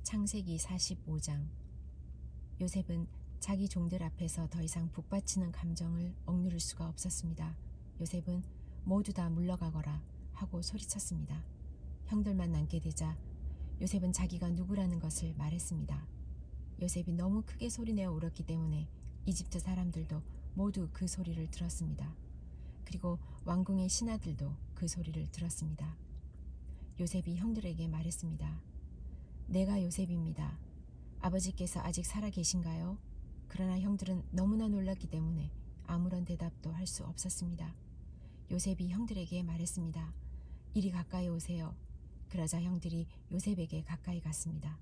창세기 45장. 요셉은 자기 종들 앞에서 더 이상 북받치는 감정을 억누를 수가 없었습니다. 요셉은 모두 다 물러가거라 하고 소리쳤습니다. 형들만 남게 되자 요셉은 자기가 누구라는 것을 말했습니다. 요셉이 너무 크게 소리내어 울었기 때문에 이집트 사람들도 모두 그 소리를 들었습니다. 그리고 왕궁의 신하들도 그 소리를 들었습니다. 요셉이 형들에게 말했습니다. 내가 요셉입니다. 아버지께서 아직 살아 계신가요? 그러나 형들은 너무나 놀랐기 때문에 아무런 대답도 할 수 없었습니다. 요셉이 형들에게 말했습니다. 이리 가까이 오세요. 그러자 형들이 요셉에게 가까이 갔습니다.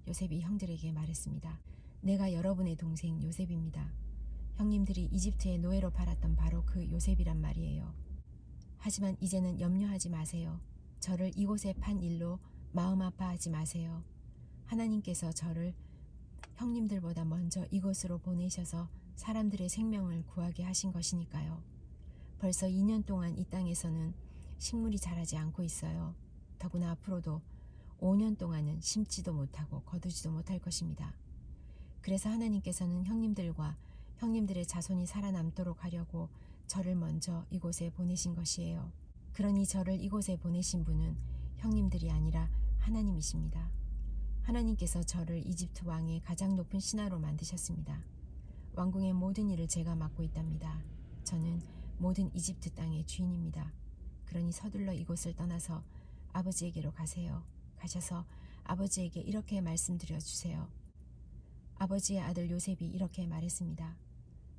요셉이 형들에게 말했습니다. 내가 여러분의 동생 요셉입니다. 형님들이 이집트의 노예로 팔았던 바로 그 요셉이란 말이에요. 하지만 이제는 염려하지 마세요. 저를 이곳에 판 일로 마음 아파하지 마세요. 하나님께서 저를 형님들보다 먼저 이곳으로 보내셔서 사람들의 생명을 구하게 하신 것이니까요. 벌써 2년 동안 이 땅에서는 식물이 자라지 않고 있어요. 더구나 앞으로도 5년 동안은 심지도 못하고 거두지도 못할 것입니다. 그래서 하나님께서는 형님들과 형님들의 자손이 살아남도록 하려고 저를 먼저 이곳에 보내신 것이에요. 그러니 저를 이곳에 보내신 분은 형님들이 아니라 하나님이십니다. 하나님께서 저를 이집트 왕의 가장 높은 신하로 만드셨습니다. 왕궁의 모든 일을 제가 맡고 있답니다. 저는 모든 이집트 땅의 주인입니다. 그러니 서둘러 이곳을 떠나서 아버지에게로 가세요. 가셔서 아버지에게 이렇게 말씀드려 주세요. 아버지의 아들 요셉이 이렇게 말했습니다.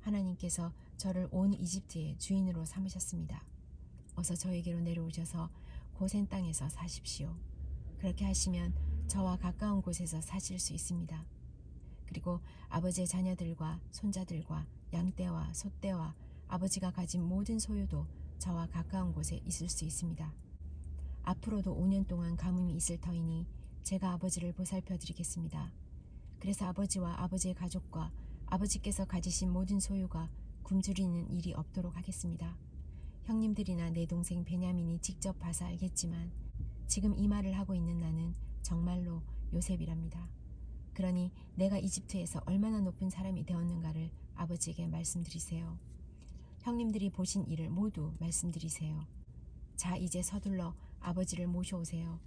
하나님께서 저를 온 이집트의 주인으로 삼으셨습니다. 어서 저에게로 내려오셔서 고센 땅에서 사십시오. 그렇게 하시면 저와 가까운 곳에서 사실 수 있습니다. 그리고 아버지의 자녀들과 손자들과 양떼와 소떼와 아버지가 가진 모든 소유도 저와 가까운 곳에 있을 수 있습니다. 앞으로도 5년 동안 가뭄이 있을 터이니 제가 아버지를 보살펴 드리겠습니다. 그래서 아버지와 아버지의 가족과 아버지께서 가지신 모든 소유가 굶주리는 일이 없도록 하겠습니다. 형님들이나 내 동생 베냐민이 직접 봐서 알겠지만 지금 이 말을 하고 있는 나는 정말로 요셉이랍니다. 그러니 내가 이집트에서 얼마나 높은 사람이 되었는가를 아버지에게 말씀드리세요. 형님들이 보신 일을 모두 말씀드리세요. 자, 이제 서둘러 아버지를 모셔오세요.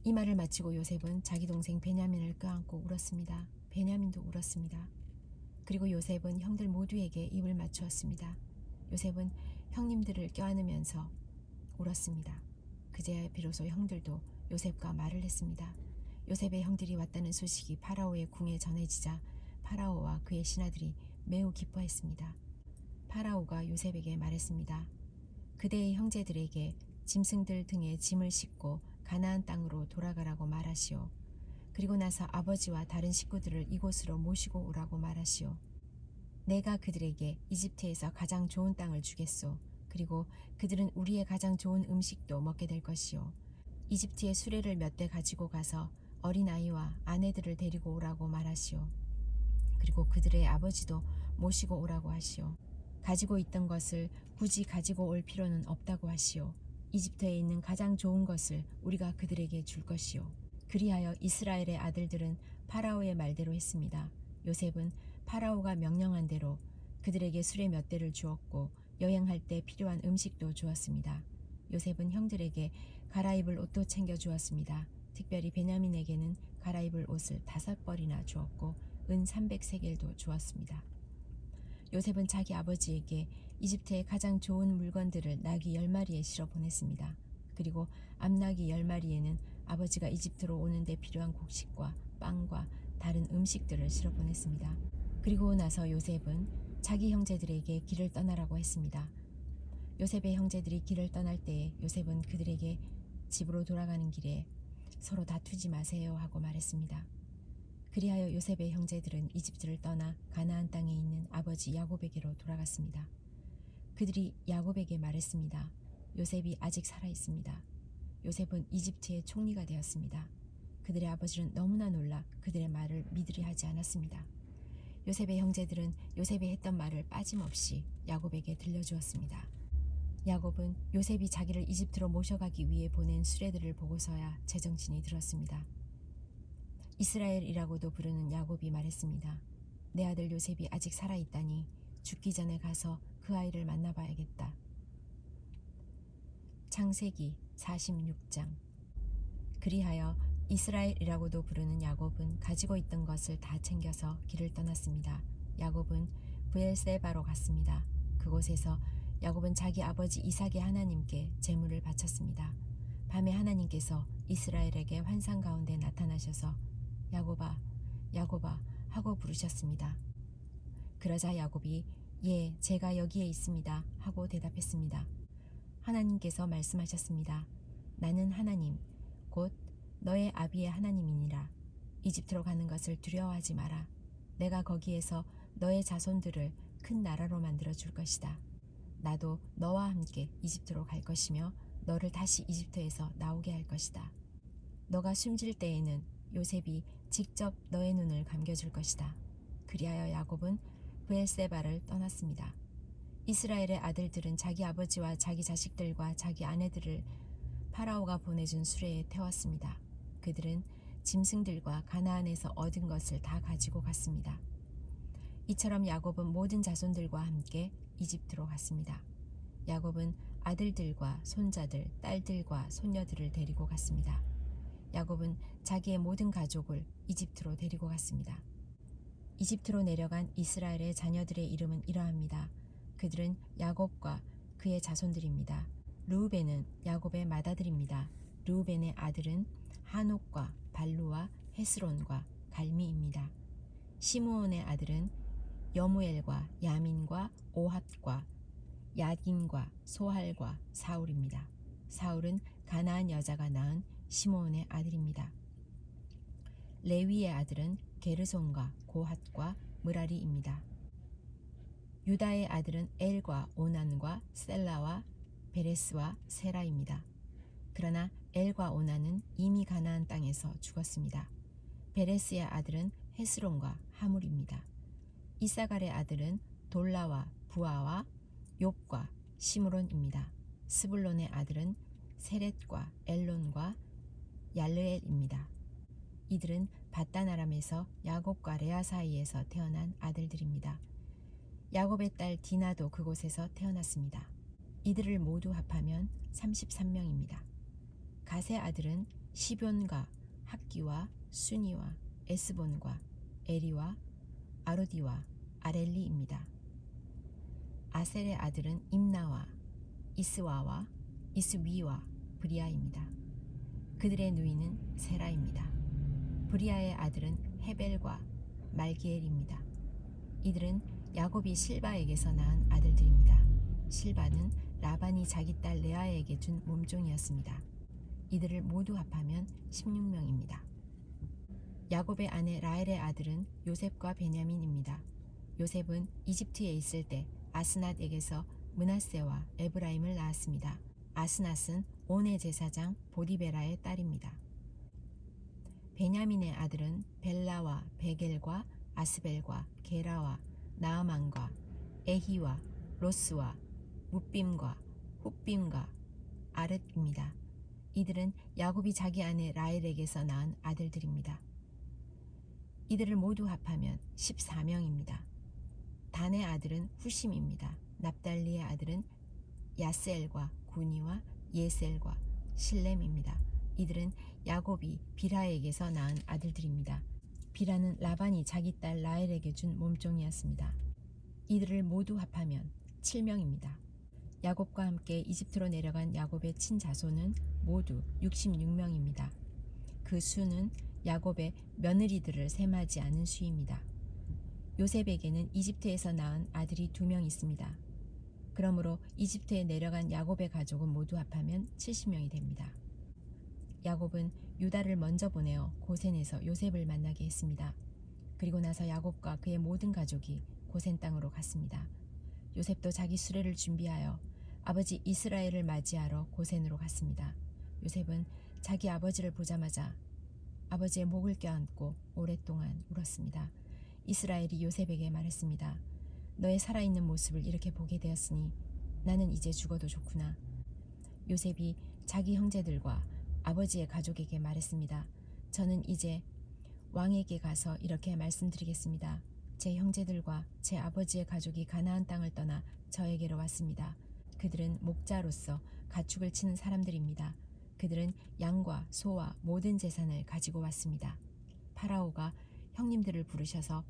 이 말을 마치고 요셉은 자기 동생 베냐민을 껴안고 울었습니다. 베냐민도 울었습니다. 그리고 요셉은 형들 모두에게 입을 맞추었습니다. 요셉은 형님들을 껴안으면서 울었습니다. 그제야 비로소 형들도 요셉과 말을 했습니다. 요셉의 형들이 왔다는 소식이 파라오의 궁에 전해지자 파라오와 그의 신하들이 매우 기뻐했습니다. 파라오가 요셉에게 말했습니다. 그대의 형제들에게 짐승들 등에 짐을 싣고 가나안 땅으로 돌아가라고 말하시오. 그리고 나서 아버지와 다른 식구들을 이곳으로 모시고 오라고 말하시오. 내가 그들에게 이집트에서 가장 좋은 땅을 주겠소. 그리고 그들은 우리의 가장 좋은 음식도 먹게 될 것이오. 이집트의 수레를 몇 대 가지고 가서 어린아이와 아내들을 데리고 오라고 말하시오. 그리고 그들의 아버지도 모시고 오라고 하시오. 가지고 있던 것을 굳이 가지고 올 필요는 없다고 하시오. 이집트에 있는 가장 좋은 것을 우리가 그들에게 줄 것이오. 그리하여 이스라엘의 아들들은 파라오의 말대로 했습니다. 요셉은 파라오가 명령한 대로 그들에게 수레 몇 대를 주었고 여행할 때 필요한 음식도 주었습니다. 요셉은 형들에게 갈아입을 옷도 챙겨 주었습니다. 특별히 베냐민에게는 갈아입을 옷을 5벌이나 주었고 은 300세겔도 주었습니다. 요셉은 자기 아버지에게 이집트의 가장 좋은 물건들을 나귀 10마리에 실어 보냈습니다. 그리고 암나귀 10마리에는 아버지가 이집트로 오는데 필요한 곡식과 빵과 다른 음식들을 실어 보냈습니다. 그리고 나서 요셉은 자기 형제들에게 길을 떠나라고 했습니다. 요셉의 형제들이 길을 떠날 때에 요셉은 그들에게 집으로 돌아가는 길에 서로 다투지 마세요 하고 말했습니다. 그리하여 요셉의 형제들은 이집트를 떠나 가나안 땅에 있는 아버지 야곱에게로 돌아갔습니다. 그들이 야곱에게 말했습니다. 요셉이 아직 살아 있습니다. 요셉은 이집트의 총리가 되었습니다. 그들의 아버지는 너무나 놀라 그들의 말을 믿으려 하지 않았습니다. 요셉의 형제들은 요셉이 했던 말을 빠짐없이 야곱에게 들려주었습니다. 야곱은 요셉이 자기를 이집트로 모셔가기 위해 보낸 수레들을 보고서야 제정신이 들었습니다. 이스라엘이라고도 부르는 야곱이 말했습니다. 내 아들 요셉이 아직 살아있다니 죽기 전에 가서 그 아이를 만나봐야겠다. 창세기 46장. 그리하여 이스라엘이라고도 부르는 야곱은 가지고 있던 것을 다 챙겨서 길을 떠났습니다. 야곱은 브엘세바로 갔습니다. 그곳에서 야곱은 자기 아버지 이삭의 하나님께 제물을 바쳤습니다. 밤에 하나님께서 이스라엘에게 환상 가운데 나타나셔서 야곱아, 야곱아 하고 부르셨습니다. 그러자 야곱이 예, 제가 여기에 있습니다 하고 대답했습니다. 하나님께서 말씀하셨습니다. 나는 하나님, 곧 너의 아비의 하나님이니라. 이집트로 가는 것을 두려워하지 마라. 내가 거기에서 너의 자손들을 큰 나라로 만들어 줄 것이다. 나도 너와 함께 이집트로 갈 것이며 너를 다시 이집트에서 나오게 할 것이다. 너가 숨질 때에는 요셉이 직접 너의 눈을 감겨줄 것이다. 그리하여 야곱은 브엘세바를 떠났습니다. 이스라엘의 아들들은 자기 아버지와 자기 자식들과 자기 아내들을 파라오가 보내준 수레에 태웠습니다. 그들은 짐승들과 가나안에서 얻은 것을 다 가지고 갔습니다. 이처럼 야곱은 모든 자손들과 함께 이집트로 갔습니다. 야곱은 아들들과 손자들, 딸들과 손녀들을 데리고 갔습니다. 야곱은 자기의 모든 가족을 이집트로 데리고 갔습니다. 이집트로 내려간 이스라엘의 자녀들의 이름은 이러합니다. 그들은 야곱과 그의 자손들입니다. 르우벤은 야곱의 맏아들입니다. 르우벤의 아들은 하녹과 발루와 헤스론과 갈미입니다. 시므온의 아들은 여무엘과 야민과 오핫과 야긴과 소할과 사울입니다. 사울은 가나안 여자가 낳은 시므온의 아들입니다. 레위의 아들은 게르손과 고핫과 므라리입니다. 유다의 아들은 엘과 오난과 셀라와 베레스와 세라입니다. 그러나 엘과 오난은 이미 가나안 땅에서 죽었습니다. 베레스의 아들은 헤스론과 하물입니다. 이사갈의 아들은 돌라와 부아와 욥과 시므론입니다. 스불론의 아들은 세렛과 엘론과 얄르엘입니다. 이들은 밧단 아람에서 야곱과 레아 사이에서 태어난 아들들입니다. 야곱의 딸 디나도 그곳에서 태어났습니다. 이들을 모두 합하면 33명입니다. 갓의 아들은 시뵐과 학기와 수니와 에스본과 에리와 아로디와 아렐리입니다. 아셀의 아들은 임나와 이스와와 이스위와 브리아입니다. 그들의 누이는 세라입니다. 브리아의 아들은 헤벨과 말기엘입니다. 이들은 야곱이 실바에게서 낳은 아들들입니다. 실바는 라반이 자기 딸 레아에게 준 몸종이었습니다. 이들을 모두 합하면 16명입니다. 야곱의 아내 라헬의 아들은 요셉과 베냐민입니다. 요셉은 이집트에 있을 때 아스낫에게서 므낫세와 에브라임을 낳았습니다. 아스낫은 온의 제사장 보디베라의 딸입니다. 베냐민의 아들은 벨라와 베겔과 아스벨과 게라와 나아만과 에히와 로스와 뭇빔과 훗빔과 아르입니다. 이들은 야곱이 자기 아내 라헬에게서 낳은 아들들입니다. 이들을 모두 합하면 14명입니다. 단의 아들은 후심입니다. 납달리의 아들은 야스엘과 구니와 예셀과 실렘입니다. 이들은 야곱이 비라에게서 낳은 아들들입니다. 비라는 라반이 자기 딸 라헬에게 준 몸종이었습니다. 이들을 모두 합하면 7명입니다. 야곱과 함께 이집트로 내려간 야곱의 친자손은 모두 66명입니다. 그 수는 야곱의 며느리들을 셈하지 않은 수입니다. 요셉에게는 이집트에서 낳은 아들이 2명 있습니다. 그러므로 이집트에 내려간 야곱의 가족은 모두 합하면 70명이 됩니다. 야곱은 유다를 먼저 보내어 고센에서 요셉을 만나게 했습니다. 그리고 나서 야곱과 그의 모든 가족이 고센 땅으로 갔습니다. 요셉도 자기 수레를 준비하여 아버지 이스라엘을 맞이하러 고센으로 갔습니다. 요셉은 자기 아버지를 보자마자 아버지의 목을 껴안고 오랫동안 울었습니다. 이스라엘이 요셉에게 말했습니다. 너의 살아있는 모습을 이렇게 보게 되었으니 나는 이제 죽어도 좋구나. 요셉이 자기 형제들과 아버지의 가족에게 말했습니다. 저는 이제 왕에게 가서 이렇게 말씀드리겠습니다. 제 형제들과 제 아버지의 가족이 가나안 땅을 떠나 저에게로 왔습니다. 그들은 목자로서 가축을 치는 사람들입니다. 그들은 양과 소와 모든 재산을 가지고 왔습니다. 파라오가 형님들을 부르셔서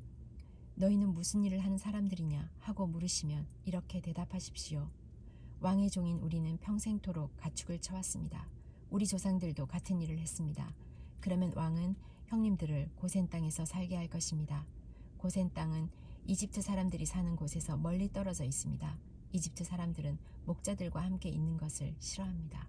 너희는 무슨 일을 하는 사람들이냐 하고 물으시면 이렇게 대답하십시오. 왕의 종인 우리는 평생토록 가축을 쳐왔습니다. 우리 조상들도 같은 일을 했습니다. 그러면 왕은 형님들을 고센 땅에서 살게 할 것입니다. 고센 땅은 이집트 사람들이 사는 곳에서 멀리 떨어져 있습니다. 이집트 사람들은 목자들과 함께 있는 것을 싫어합니다.